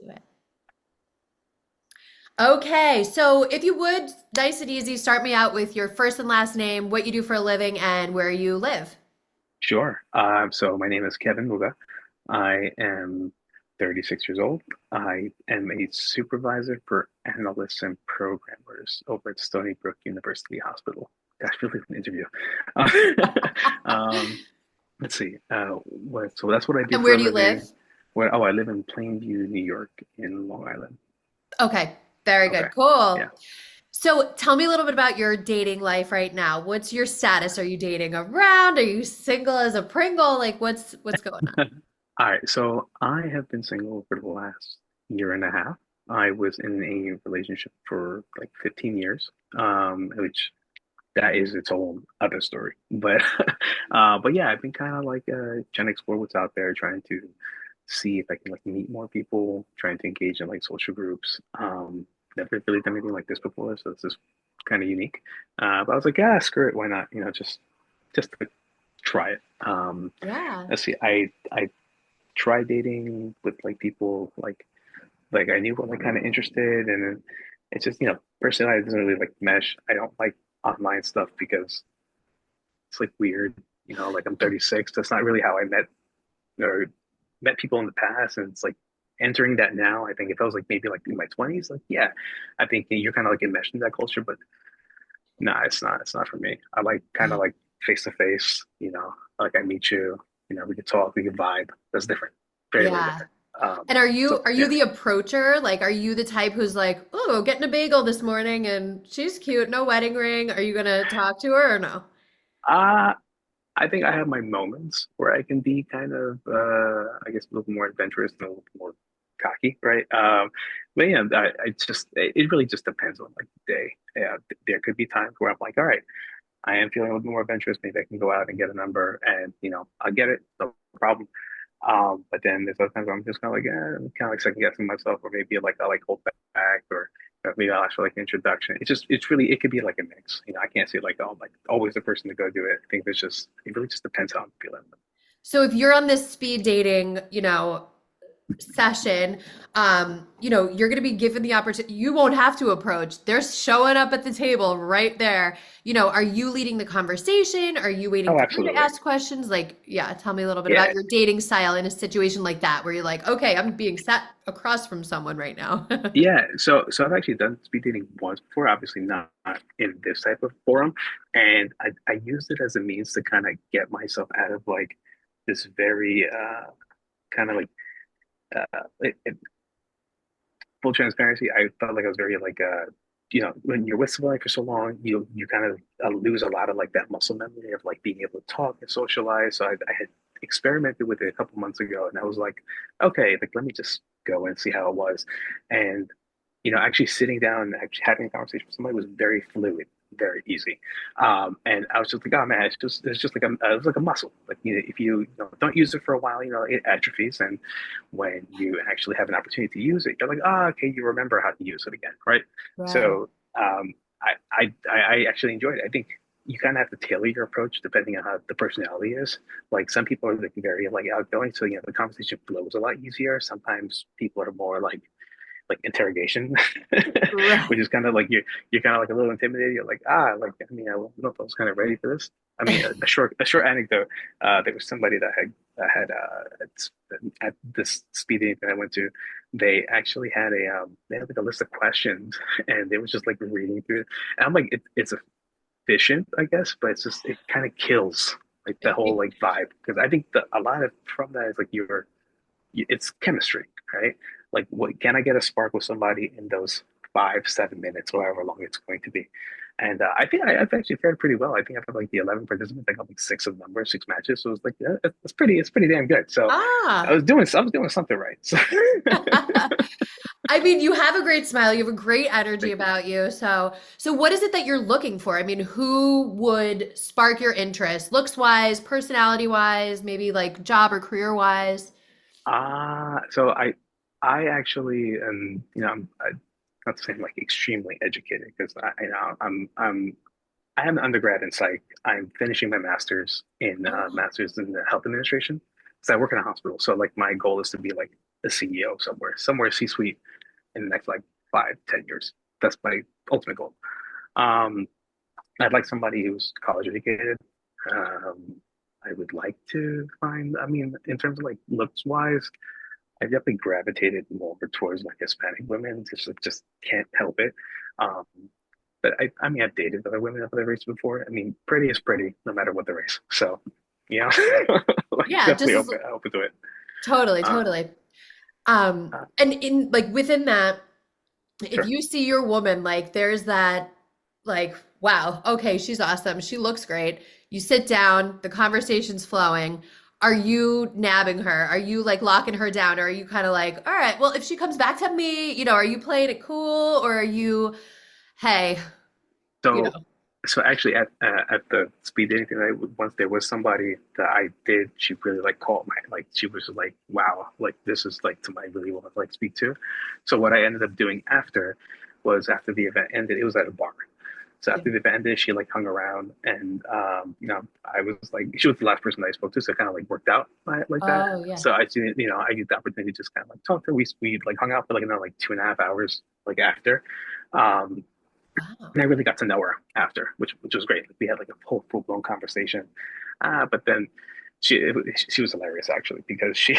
Do it. Okay, so if you would, nice and easy, start me out with your first and last name, what you do for a living, and where you live. Sure. So my name is Kevin Muga. I am 36 years old. I am a supervisor for analysts and programmers over at Stony Brook University Hospital. Gosh, really an interview. Um, let's see. So that's what I do And for where a do you living. live? I live in Plainview, New York, in Long Island. Okay, very Okay. good. Cool. Yeah. So tell me a little bit about your dating life right now. What's your status? Are you dating around? Are you single as a Pringle? Like what's going on? All right. So I have been single for the last year and a half. I was in a relationship for like 15 years, which that is its own other story. But yeah, I've been kind of like trying to explore what's out there, trying to see if I can like meet more people, trying to engage in like social groups. Never really done anything like this before, so this is kind of unique. But I was like, yeah, screw it, why not? Just to try it. Yeah. Let's see, I tried dating with like people like I knew what like kind of interested, and then it's just personality doesn't really like mesh. I don't like online stuff because it's like weird. Like I'm 36. That's not really how I or met people in the past, and it's like entering that now. I think if I was like maybe like in my 20s, like yeah, I think you're kind of like enmeshed in that culture. But no, it's not. It's not for me. I like kind of like face to face. Like I meet you. We could talk. We could vibe. That's different. Very very Yeah. different. And are you So are you yeah. the approacher? Like, are you the type who's like, oh, getting a bagel this morning and she's cute, no wedding ring. Are you gonna talk to her or no? Uh, I think I have my moments where I can be kind of, I guess, a little more adventurous and a little more cocky, right? But yeah, it really just depends on like the day. Yeah, there could be times where I'm like, all right, I am feeling a little more adventurous. Maybe I can go out and get a number, and I'll get it, no problem. But then there's other times where I'm just kind of like, I'm kind of like second guessing myself, or maybe like I like hold back, or maybe I'll ask for like an introduction. It's really, it could be like a mix. I can't say like, oh, I'm like always the person to go do it. I think it really just depends how I'm feeling. So if you're on this speed dating, session, you're going to be given the opportunity. You won't have to approach. They're showing up at the table right there. Are you leading the conversation? Are you waiting Oh, for them to absolutely. ask questions? Like, yeah, tell me a little bit Yeah, about your dating style in a situation like that where you're like, okay, I'm being sat across from someone right now. yeah. So I've actually done speed dating once before, obviously not in this type of forum, and I used it as a means to kind of get myself out of like this very kind of like full transparency, I felt like I was very like when you're with somebody for so long, you kind of lose a lot of like that muscle memory of like being able to talk and socialize. So I had experimented with it a couple months ago, and I was like, okay, like let me just go and see how it was. And actually sitting down and actually having a conversation with somebody was very fluid, very easy. And I was just like, oh man, it's just like it's like a muscle. Like if don't use it for a while, it atrophies, and when you actually have an opportunity to use it, you're like, oh, okay, you remember how to use it again, right? Right. So I actually enjoyed it. I think you kind of have to tailor your approach depending on how the personality is. Like some people are like very like outgoing, so the conversation flows a lot easier. Sometimes people are more like interrogation, Right. which is kind of like you're kind of like a little intimidated. You're like, like I mean, I don't know if I was kind of ready for this. I mean, a short anecdote. There was somebody at this speed dating that I went to. They actually had they had like a list of questions, and they was just like reading through it. And I'm like, it's efficient, I guess, but it kind of kills like the whole like vibe because I think a lot of from that is like it's chemistry, right? Like, what can I get a spark with somebody in those 5, 7 minutes, or however long it's going to be? And I think I've actually fared pretty well. I think I've had like the 11 participants. I got like six of them, or 6 matches. So it's like yeah, it's pretty damn good. So Ah. I was doing something right. So I mean, you have a great smile, you have a great energy thank you. about you. So what is it that you're looking for? I mean, who would spark your interest, looks wise, personality wise, maybe like job or career wise? So I actually am, I'm not saying like extremely educated because I have an undergrad in psych. I'm finishing my master's in Oh, health administration. So I work in a hospital. So like my goal is to be like a CEO somewhere C-suite in the next like 5, 10 years. That's my ultimate goal. Um, I'd like somebody who's college educated. Um, I would like to find, I mean, in terms of like looks wise, I definitely gravitated more towards like Hispanic women. Just can't help it. Um, but I mean, I've dated other women of other race before. I mean, pretty is pretty, no matter what the race. So, yeah, like Yeah, definitely just as open to it. totally, Uh, totally. uh, And in like within that, if sure. you see your woman, like there's that, like, wow, okay, she's awesome. She looks great. You sit down, the conversation's flowing. Are you nabbing her? Are you like locking her down? Or are you kind of like, all right, well, if she comes back to me, are you playing it cool? Or are you, hey, you So, know, so actually, at the speed dating thing, once there was somebody that I did, she really like caught my like she was like, wow, like this is like somebody I really want to like speak to. So what I ended up doing after was after the event ended, it was at a bar. So yeah. after the event ended, she like hung around, and I was like, she was the last person I spoke to, so it kind of like worked out like that. Oh, yeah. So I used the opportunity to just kind of like talk to her. We like hung out for like another like 2.5 hours like after. Um, Wow. and I really got to know her after, which was great. We had like a whole full blown conversation. But then she was hilarious actually because she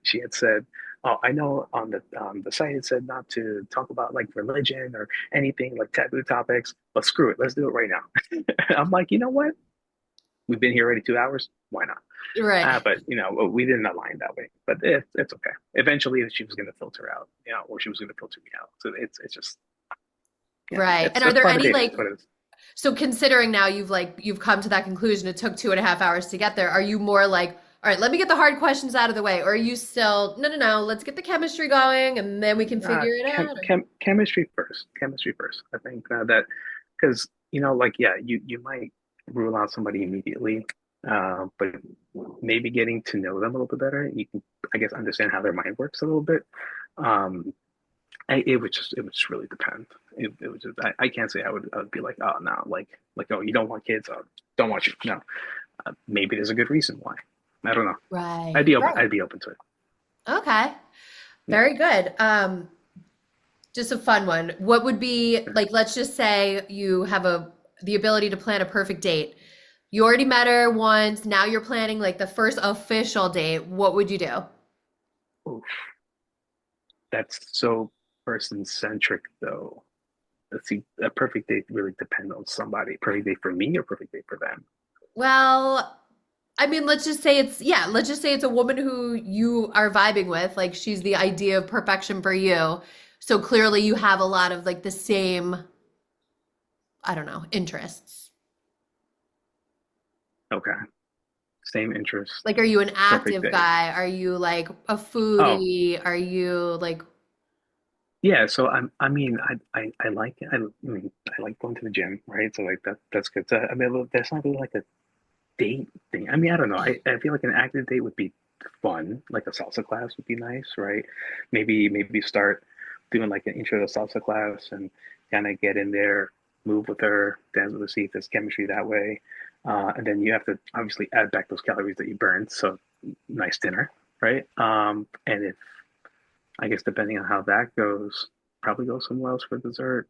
she had said, "Oh, I know on the site it said not to talk about like religion or anything like taboo topics, but screw it, let's do it right now." I'm like, you know what? We've been here already 2 hours. Why not? Right. But we didn't align that way. But it's okay. Eventually, she was going to filter out, or she was going to filter me out. So it's just Right. And are that's there part of any dating. That's like, what it is. so considering now you've come to that conclusion, it took 2.5 hours to get there. Are you more like, all right, let me get the hard questions out of the way, or are you still, no, no, no, let's get the chemistry going and then we can figure it out? Or- Chemistry first. Chemistry first. I think that because like yeah, you might rule out somebody immediately, but maybe getting to know them a little bit better, you can I guess understand how their mind works a little bit. Um, it would just really depend. It would just I can't say I would be like oh no like oh you don't want kids don't want you no maybe there's a good reason why I don't know Right. Right. I'd be open to it. Okay. Yeah. Very good. Just a fun one. What would be like, let's just say you have the ability to plan a perfect date. You already met her once, now you're planning like the first official date. What would you do? Oof, that's so person centric though. Let's see, a perfect date really depends on somebody. Perfect date for me or perfect date for them? Well, I mean, let's just say yeah, let's just say it's a woman who you are vibing with. Like she's the idea of perfection for you. So clearly you have a lot of like the same, I don't know, interests. Okay. Same interest, Like, are you an perfect active date. guy? Are you like a Oh, foodie? Are you like, yeah. So I mean, I mean, I like going to the gym, right? So like that's good. So I mean, well, that's not really like a date thing. I mean, I don't know. I feel like an active date would be fun. Like a salsa class would be nice, right? Maybe start doing like an intro to salsa class and kind of get in there, move with her, dance with her, see if there's chemistry that way. And then you have to obviously add back those calories that you burned. So nice dinner, right? And if I guess depending on how that goes, probably go somewhere else for dessert.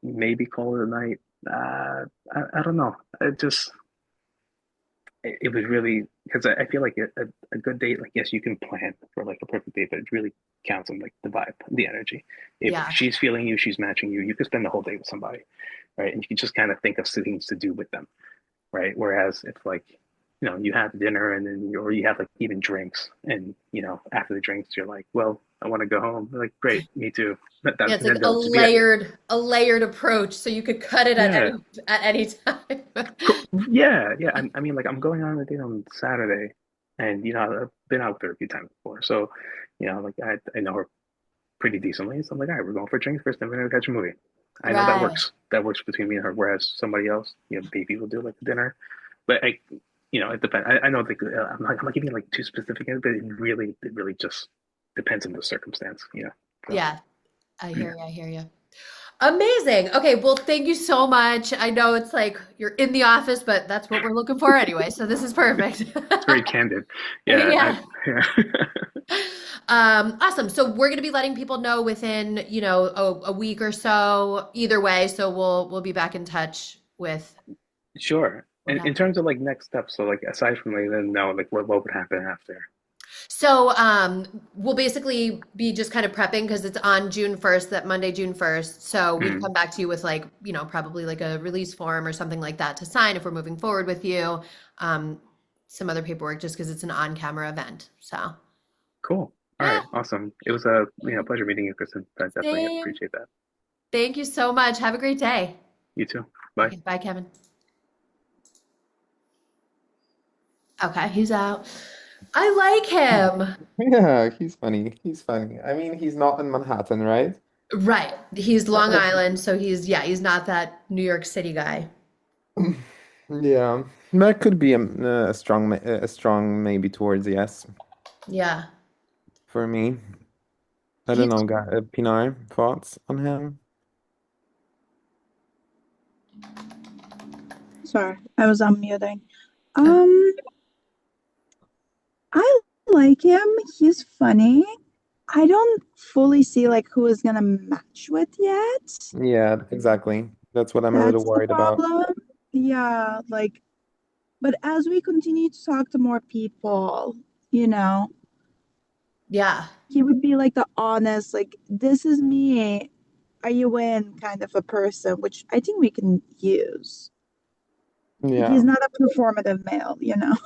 Maybe call it a night. I don't know. It was really because I feel like a good date, like yes, you can plan for like a perfect date, but it really counts on like the vibe, the energy. If yeah, she's feeling you, she's matching you, you could spend the whole day with somebody, right? And you can just kind of think of things to do with them, right? Whereas if like, you have dinner and then or you have like even drinks and after the drinks you're like, well, I want to go home. They're like, great, me too. yeah, it's like Then they'll just be a layered approach, so you could cut it yeah, at any time. yeah. I mean, like I'm going on a date on Saturday, and I've been out with her a few times before, so like I know her pretty decently. So I'm like, all right, we're going for drinks first, then we're gonna catch a movie. I know that Right. works. That works between me and her. Whereas somebody else, maybe will do like dinner, but it depends. I know like I'm not giving like too specific, but it really just depends on the circumstance. So Yeah, I yeah. hear you. I hear you. Amazing. Okay, well, thank you so much. I know it's like you're in the office, but that's what we're looking for anyway, so this is perfect. It's very candid. Yeah, Yeah. yeah. Awesome. So we're going to be letting people know within, a week or so, either way. So we'll be back in touch with Sure. what And in happens. terms of like next steps, so like aside from like then no, like what would happen after? So we'll basically be just kind of prepping because it's on June 1st, that Monday, June 1st. So we'd Hmm. come back to you with like, probably like a release form or something like that to sign if we're moving forward with you. Um, some other paperwork just because it's an on-camera event. So Cool. All yeah, right. Awesome. It was a pleasure meeting you, Kristen. I definitely same. appreciate that. Thank you so much. Have a great day. You too. Bye. Okay, bye, Kevin. Okay, he's out. I like him. Yeah, he's funny. He's funny. I mean, he's not in Manhattan, right? Right. He's Long Uh, Island, so he's not that New York City guy. Yeah, that could be a strong, a strong maybe towards yes Yeah. for me. I don't He's know, guy, Pinar, thoughts on him? Sorry, I was unmuting. okay. Um, I like him. He's funny. I don't fully see like who is gonna match with yet. Yeah, exactly. That's what I'm a little That's the worried about. problem. Yeah, like, but as we continue to talk to more people, you know, Yeah. he would be like the honest, like, this is me. Are you in kind of a person, which I think we can use. Yeah. He's not a performative male, you know.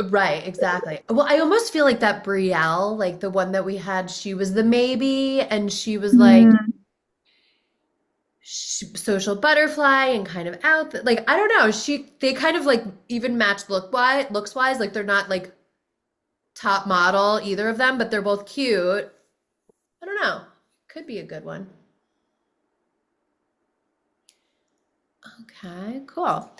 Right, exactly. Well, I almost feel like that Brielle, like the one that we had, she was the maybe, and she was like Mm, social butterfly and kind of out. Like I don't know, they kind of like even match looks wise. Like they're not like top model either of them, but they're both cute. I don't know. Could be a good one. Okay, cool.